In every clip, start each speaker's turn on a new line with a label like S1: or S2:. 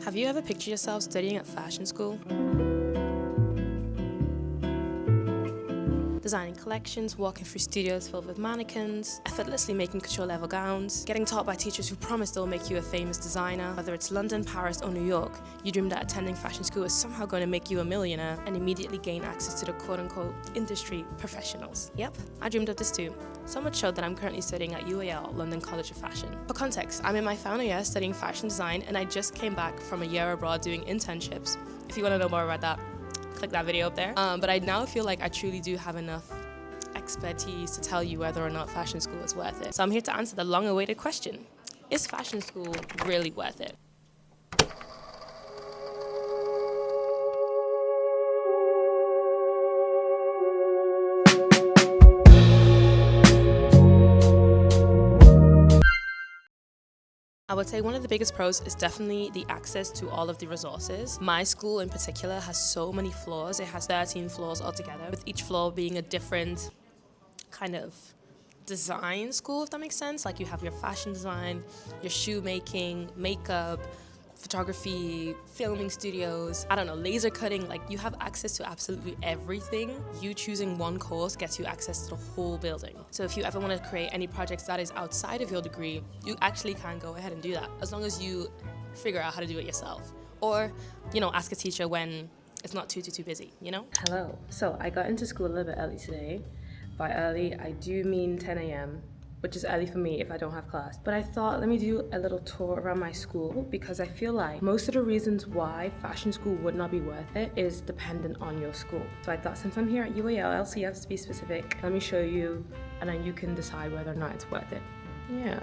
S1: Have you ever pictured yourself studying at fashion school? Designing collections, walking through studios filled with mannequins, effortlessly making couture-level gowns, getting taught by teachers who promise they'll make you a famous designer. Whether it's London, Paris, or New York, you dream that attending fashion school is somehow going to make you a millionaire and immediately gain access to the quote-unquote industry professionals. Yep, I dreamed of this too. So much so that I'm currently studying at UAL, London College of Fashion. For context, I'm in my final year studying fashion design, and I just came back from a year abroad doing internships. If you want to know more about that, click that video up there. But I now feel like I truly do have enough expertise to tell you whether or not fashion school is worth it. So I'm here to answer the long-awaited question. Is fashion school really worth it? I would say one of the biggest pros is definitely the access to all of the resources. My school in particular has so many floors. It has 13 floors altogether, with each floor being a different kind of design school, if that makes sense. Like you have your fashion design, your shoemaking, makeup, photography, filming studios, I don't know, laser cutting. Like you have access to absolutely everything. You choosing one course gets you access to the whole building. So if you ever want to create any projects that is outside of your degree, you actually can go ahead and do that, as long as you figure out how to do it yourself. Or, ask a teacher when it's not too busy,
S2: Hello. So I got into school a little bit early today. By early, I do mean 10 a.m., which is early for me if I don't have class. But I thought, let me do a little tour around my school, because I feel like most of the reasons why fashion school would not be worth it is dependent on your school. So I thought, since I'm here at UAL, LCF to be specific, let me show you, and then you can decide whether or not it's worth it. Yeah.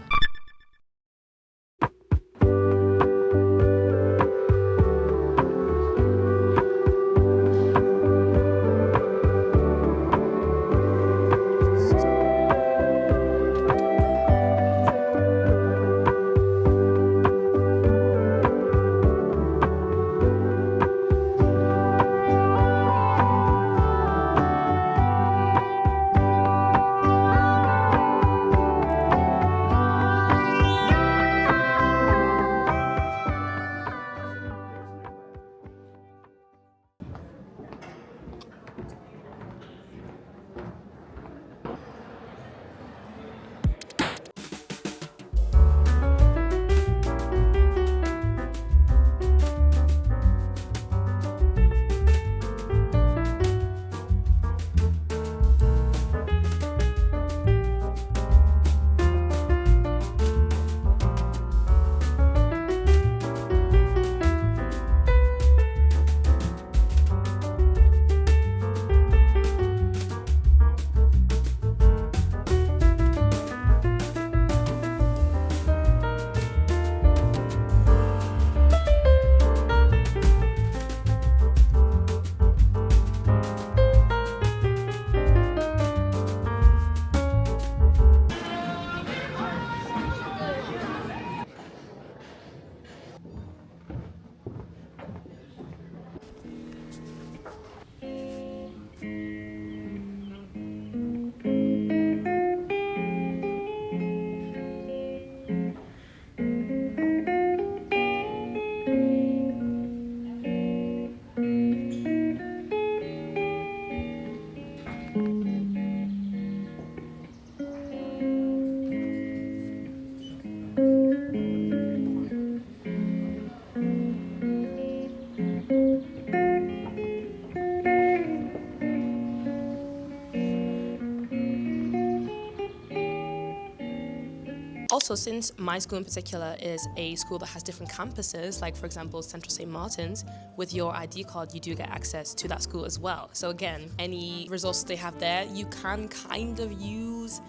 S1: Also, since my school in particular is a school that has different campuses, like for example, Central St. Martin's, with your ID card, you do get access to that school as well. So again, any resources they have there, you can kind of use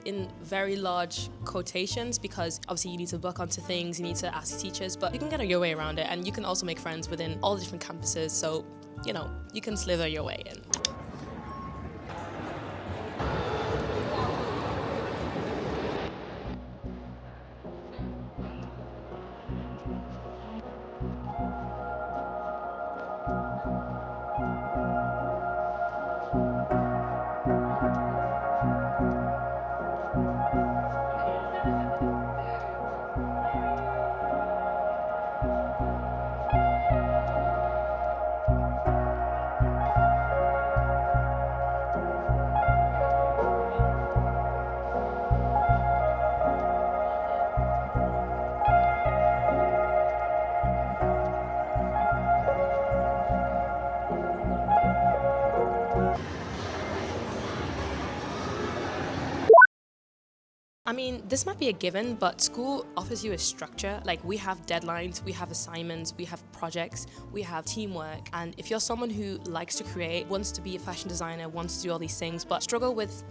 S1: in very large quotations, because obviously you need to book onto things, you need to ask teachers, but you can get your way around it, and you can also make friends within all the different campuses, so, you can slither your way in. I mean, this might be a given, but school offers you a structure. Like, we have deadlines, we have assignments, we have projects, we have teamwork. And if you're someone who likes to create, wants to be a fashion designer, wants to do all these things, but struggle with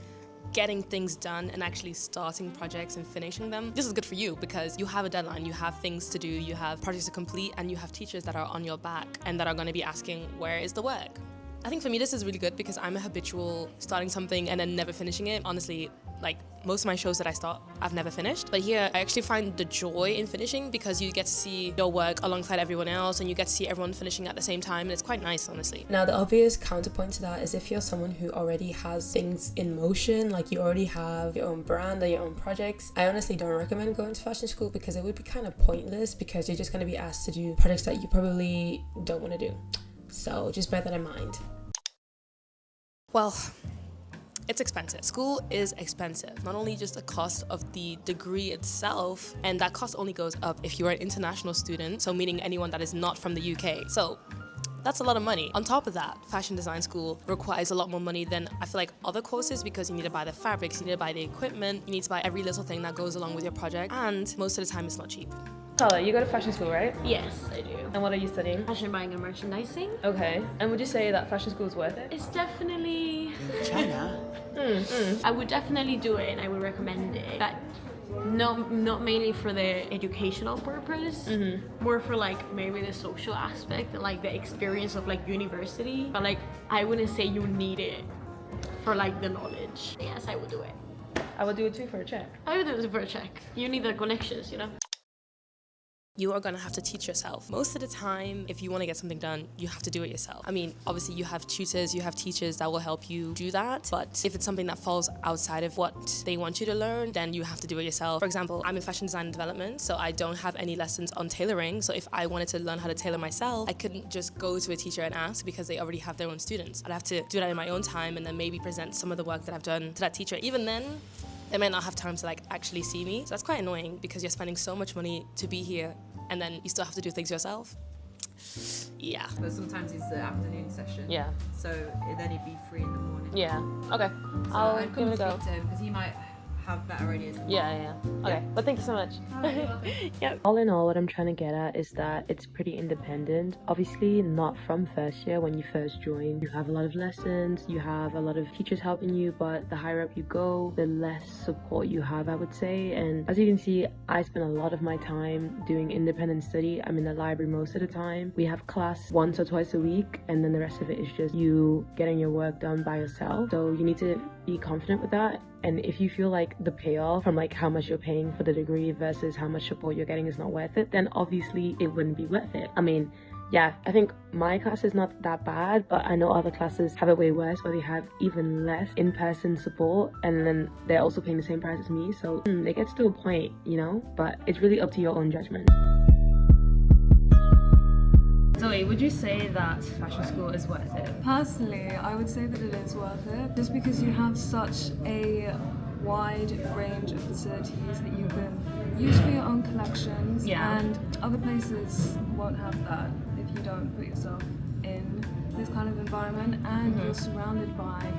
S1: getting things done and actually starting projects and finishing them, this is good for you because you have a deadline, you have things to do, you have projects to complete, and you have teachers that are on your back and that are going to be asking, where is the work? I think for me this is really good because I'm a habitual starting something and then never finishing it. Honestly, like most of my shows that I start, I've never finished. But here I actually find the joy in finishing because you get to see your work alongside everyone else and you get to see everyone finishing at the same time, and it's quite nice, honestly.
S3: Now, the obvious counterpoint to that is if you're someone who already has things in motion, like you already have your own brand or your own projects, I honestly don't recommend going to fashion school because it would be kind of pointless because you're just going to be asked to do projects that you probably don't want to do. So just bear that in mind.
S1: Well, it's expensive. School is expensive. Not only just the cost of the degree itself, and that cost only goes up if you are an international student, so meaning anyone that is not from the UK. So that's a lot of money. On top of that, fashion design school requires a lot more money than I feel like other courses because you need to buy the fabrics, you need to buy the equipment, you need to buy every little thing that goes along with your project, and most of the time it's not cheap.
S2: Carla, you go to fashion school, right?
S4: Yes, I do.
S2: And what are you studying?
S4: Fashion buying and merchandising.
S2: Okay. And would you say that fashion school is worth it?
S4: It's definitely...
S5: China.
S4: I would definitely do it and I would recommend it. But not mainly for the educational purpose, more for like maybe the social aspect and like the experience of like university. But like I wouldn't say you need it for like the knowledge. Yes, I would do it.
S2: I would do it too for a check.
S4: I would do it for a check. You need the connections, you know?
S1: You are gonna have to teach yourself. Most of the time, if you wanna get something done, you have to do it yourself. I mean, obviously you have tutors, you have teachers that will help you do that, but if it's something that falls outside of what they want you to learn, then you have to do it yourself. For example, I'm in fashion design and development, so I don't have any lessons on tailoring, so if I wanted to learn how to tailor myself, I couldn't just go to a teacher and ask because they already have their own students. I'd have to do that in my own time and then maybe present some of the work that I've done to that teacher. Even then, they might not have time to like actually see me. So that's quite annoying because you're spending so much money to be here and then you still have to do things yourself. Yeah.
S5: But sometimes it's the afternoon session.
S2: Yeah.
S5: So then it'd be 3 in the morning.
S2: Yeah. Okay.
S5: So
S2: I'll
S5: I'd
S2: give
S5: come
S2: it a
S5: and
S2: go.
S5: speak to him because he might have better ideas.
S2: Yeah. Okay. But thank you so much.
S1: Yeah.
S2: All in all, what I'm trying to get at is that it's pretty independent. Obviously, not from first year when you first join. You have a lot of lessons, you have a lot of teachers helping you, but the higher up you go, the less support you have, I would say. And as you can see, I spend a lot of my time doing independent study. I'm in the library most of the time. We have class once or twice a week, and then the rest of it is just you getting your work done by yourself. So you need to be confident with that. And if you feel like the payoff from like how much you're paying for the degree versus how much support you're getting is not worth it, then obviously it wouldn't be worth it. I mean, yeah, I think my class is not that bad, but I know other classes have it way worse where they have even less in-person support and then they're also paying the same price as me. So it gets to a point, you know, but it's really up to your own judgment. Zoe, would you say that fashion school is worth it?
S6: Personally, I would say that it is worth it just because you have such a wide range of facilities that you can use for your own collections, and other places won't have that if you don't put yourself in this kind of environment, and you're surrounded by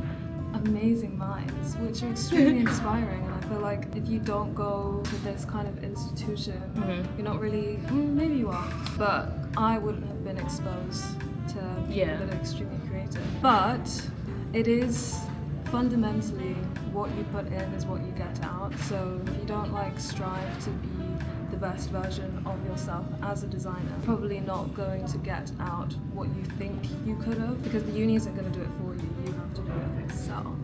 S6: amazing minds which are extremely inspiring, and I feel like if you don't go to this kind of institution, you're not really, maybe you are, but I wouldn't have been exposed to people that are extremely creative. But it is fundamentally what you put in is what you get out. So if you don't like strive to be the best version of yourself as a designer, probably not going to get out what you think you could have, because the uni isn't going to do it for you. You have to do it for yourself.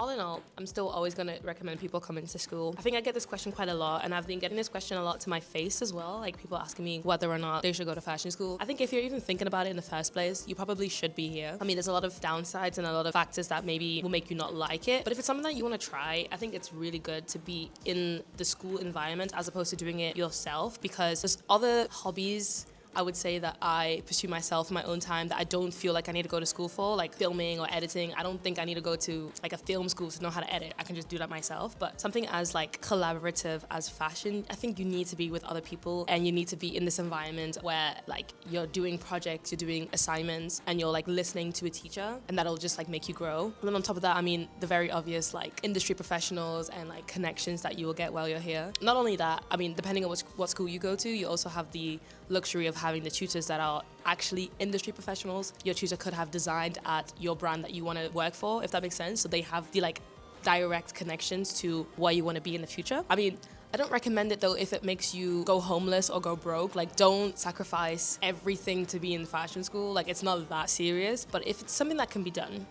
S1: All in all, I'm still always going to recommend people coming to school. I think I get this question quite a lot, and I've been getting this question a lot to my face as well, like people asking me whether or not they should go to fashion school. I think if you're even thinking about it in the first place, you probably should be here. I mean, there's a lot of downsides and a lot of factors that maybe will make you not like it, but if it's something that you want to try, I think it's really good to be in the school environment as opposed to doing it yourself, because there's other hobbies I would say that I pursue myself in my own time that I don't feel like I need to go to school for, like filming or editing. I don't think I need to go to like a film school to know how to edit. I can just do that myself. But something as like collaborative as fashion, I think you need to be with other people and you need to be in this environment where like you're doing projects, you're doing assignments, and you're like listening to a teacher, and that'll just like make you grow. And then on top of that, I mean, the very obvious like industry professionals and like connections that you will get while you're here. Not only that, I mean, depending on what school you go to, you also have the luxury of having the tutors that are actually industry professionals. Your tutor could have designed at your brand that you want to work for, if that makes sense. So they have the like direct connections to where you want to be in the future. I mean, I don't recommend it though if it makes you go homeless or go broke. Like, don't sacrifice everything to be in fashion school. Like, it's not that serious. But if it's something that can be done,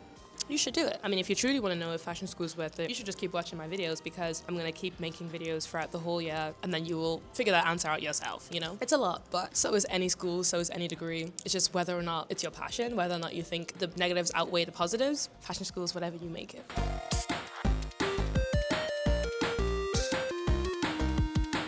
S1: you should do it. I mean, if you truly want to know if fashion school is worth it, you should just keep watching my videos, because I'm going to keep making videos throughout the whole year, and then you will figure that answer out yourself, you know? It's a lot, but so is any school, so is any degree. It's just whether or not it's your passion, whether or not you think the negatives outweigh the positives. Fashion school is whatever you make it.